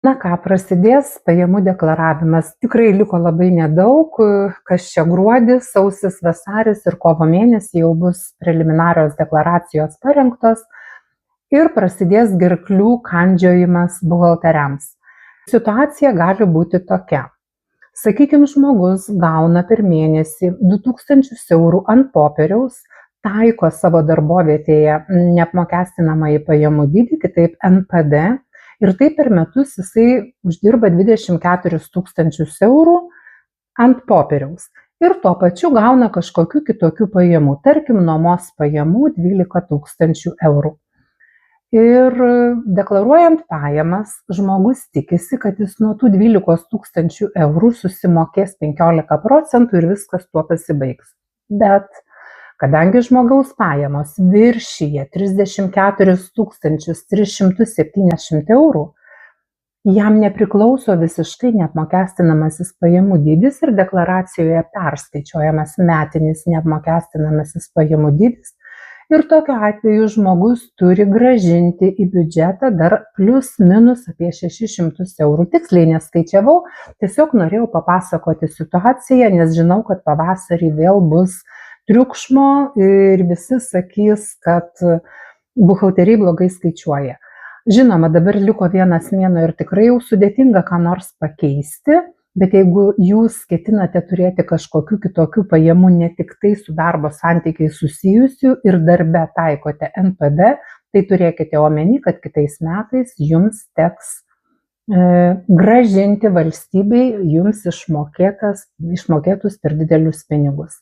Na ką, prasidės pajamų deklaravimas. Tikrai liko labai nedaug, kas čia gruodis, sausis, vasaris ir kovo mėnesį jau bus preliminarios deklaracijos parengtos ir prasidės gerklių kandžiojimas buhalteriams. Situacija gali būti tokia. Sakykime, žmogus gauna per mėnesį 2000 eurų ant popieriaus, taiko savo darbovietėje neapmokestinamąjį pajamų dydį, kitaip NPD, ir taip per metus jisai uždirba 24 000 eurų ant popieriaus. Ir tuo pačiu gauna kažkokių kitokių pajamų, tarkim, nuomos pajamų 12 000 eurų. Ir deklaruojant pajamas, žmogus tikisi, kad jis nuo tų 12 000 eurų susimokės 15% ir viskas tuo pasibaigs. Bet kadangi žmogaus pajamos viršyje 34 370 eurų, jam nepriklauso visiškai neapmokestinamasis pajamų dydis ir deklaracijoje perskaičiuojamas metinis neapmokestinamasis pajamų dydis. Ir tokiu atveju žmogus turi gražinti į biudžetą dar plius minus apie 600 eurų. Tiksliai neskaičiavau, tiesiog norėjau papasakoti situaciją, nes žinau, kad pavasarį vėl bus triukšmo ir visi sakys, kad buhalteriai blogai skaičiuoja. Žinoma, dabar liko vienas mėnuo ir tikrai jau sudėtinga ką nors pakeisti, bet jeigu jūs ketinate turėti kažkokių kitokių pajamų, ne tik tai su darbo santykiais susijusių ir darbe taikote NPD, tai turėkite omeny, kad kitais metais jums teks gražinti valstybei jums išmokėtus per didelius pinigus.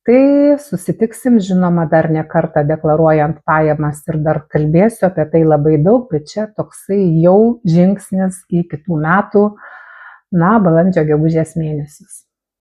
Tai susitiksim, žinoma, dar ne kartą deklaruojant pajamas ir dar kalbėsiu apie tai labai daug, bet čia toksai jau žingsnis į kitų metų, balandžio gegužės mėnesius.